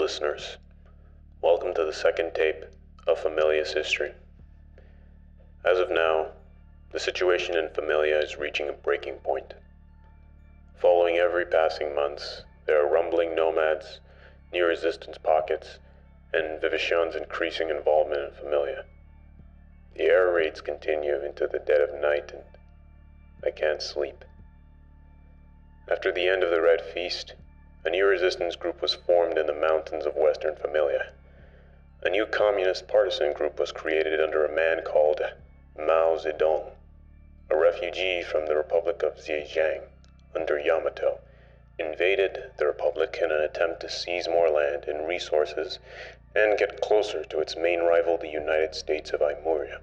listeners. Welcome to the second tape of Familia's history. As of now, the situation in Familia is reaching a breaking point. Following every passing months, there are rumbling nomads, new resistance pockets, and Vivishon's increasing involvement in Familia. The air raids continue into the dead of night, and I can't sleep. After the end of the Red Feast, a new resistance group was formed in the mountains of Western Familia. A new communist partisan group was created under a man called Mao Zedong, a refugee from the Republic of Zhejiang under Yamato, invaded the Republic in an attempt to seize more land and resources and get closer to its main rival, the United States of Aimuria.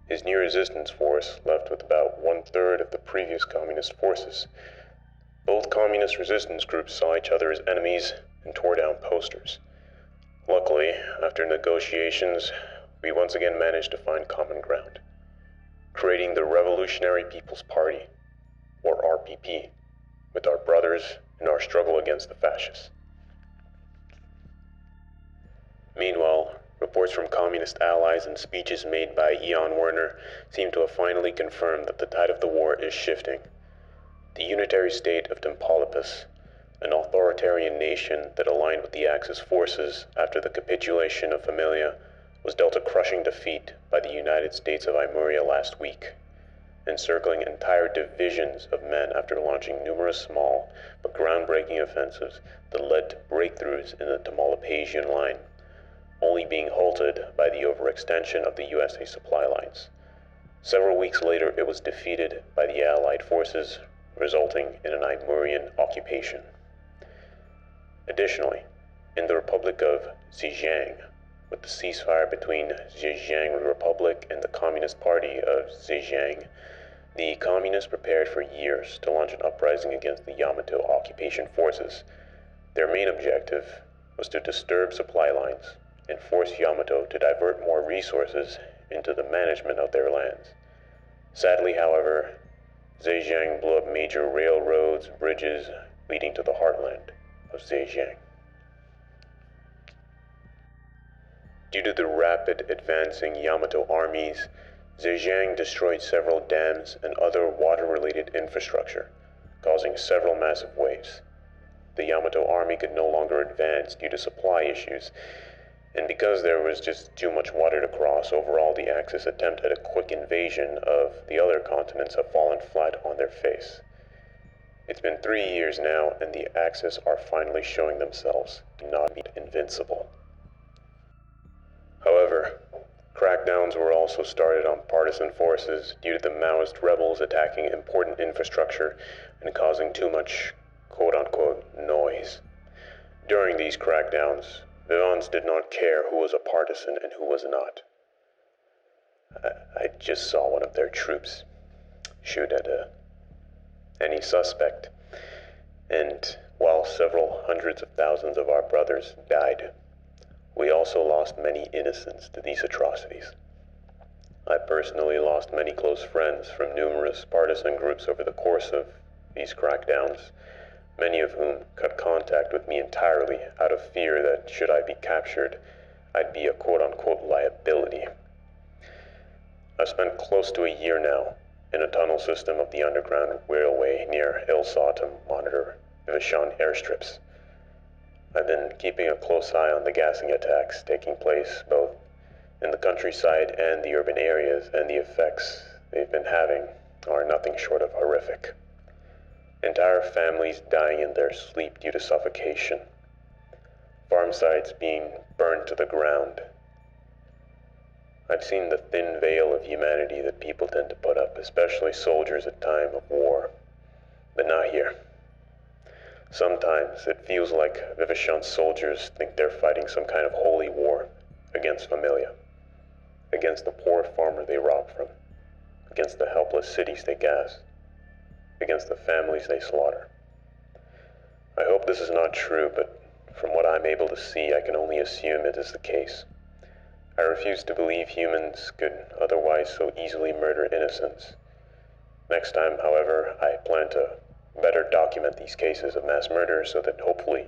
His new resistance force left with about 1/3 of the previous communist forces. Both communist resistance groups saw each other as enemies and tore down posters. Luckily, after negotiations, we once again managed to find common ground, creating the Revolutionary People's Party, or RPP, with our brothers in our struggle against the fascists. Meanwhile, reports from communist allies and speeches made by Ion Werner seem to have finally confirmed that the tide of the war is shifting. The unitary state of Dimpolypus, an authoritarian nation that aligned with the Axis forces after the capitulation of Familia, was dealt a crushing defeat by the United States of Aimuria last week, encircling entire divisions of men after launching numerous small but groundbreaking offensives that led to breakthroughs in the Tamaulipaisian line, only being halted by the overextension of the USA supply lines. Several weeks later, it was defeated by the Allied forces, resulting in an Aimurian occupation. Additionally, in the Republic of Zhejiang, with the ceasefire between Zhejiang Republic and the Communist Party of Zhejiang, the communists prepared for years to launch an uprising against the Yamato occupation forces. Their main objective was to disturb supply lines and force Yamato to divert more resources into the management of their lands. Sadly, however, Zhejiang blew up major railroads and bridges leading to the heartland of Zhejiang. Due to the rapid advancing Yamato armies, Zhejiang destroyed several dams and other water-related infrastructure, causing several massive waves. The Yamato army could no longer advance due to supply issues, and because there was just too much water to cross, overall the Axis attempt at a quick invasion of the other continents have fallen flat on their face. It's been 3 years now, and the Axis are finally showing themselves not invincible. However, crackdowns were also started on partisan forces due to the Maoist rebels attacking important infrastructure and causing too much quote-unquote noise. During these crackdowns, Vivons did not care who was a partisan and who was not. I just saw one of their troops shoot at any suspect, and while several hundreds of thousands of our brothers died, we also lost many innocents to these atrocities. I personally lost many close friends from numerous partisan groups over the course of these crackdowns, many of whom cut contact with me entirely out of fear that should I be captured, I'd be a quote-unquote liability. I've spent close to a year now in a tunnel system of the underground railway near Ilsa to monitor Vivishon airstrips. I've been keeping a close eye on the gassing attacks taking place both in the countryside and the urban areas, and the effects they've been having are nothing short of horrific. Entire families dying in their sleep due to suffocation. Farm sites being burned to the ground. I've seen the thin veil of humanity that people tend to put up, especially soldiers at time of war. But not here. Sometimes it feels like Vivishon's soldiers think they're fighting some kind of holy war against Familia, against the poor farmer they rob from, against the helpless cities they gas, against the families they slaughter. I hope this is not true, but from what I'm able to see, I can only assume it is the case. I refuse to believe humans could otherwise so easily murder innocents. Next time, however, I plan to better document these cases of mass murder so that hopefully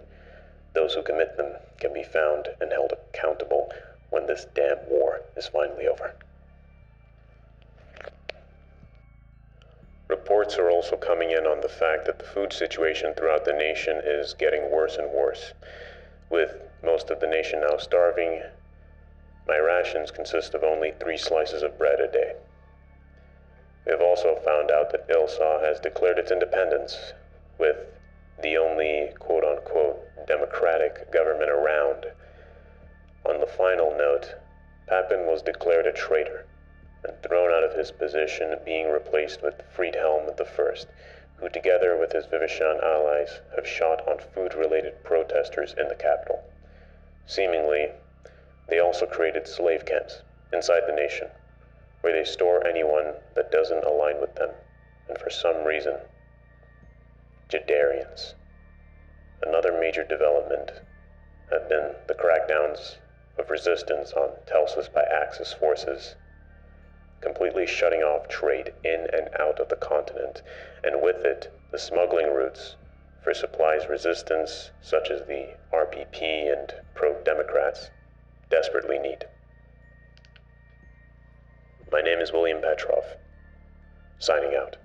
those who commit them can be found and held accountable when this damn war is finally over. Reports are also coming in on the fact that the food situation throughout the nation is getting worse and worse. With most of the nation now starving, my rations consist of only 3 slices of bread a day. We have also found out that Ilsa has declared its independence, with the only quote-unquote democratic government around. On the final note, Papin was declared a traitor and thrown out of his position, being replaced with Friedhelm I, who together with his Vivishan allies have shot on food-related protesters in the capital. Seemingly, they also created slave camps inside the nation, where they store anyone that doesn't align with them, and for some reason, Jadarians. Another major development have been the crackdowns of resistance on Telsus by Axis forces, completely shutting off trade in and out of the continent, and with it, the smuggling routes for supplies resistance such as the RPP and pro-democrats desperately need. My name is William Petrov, signing out.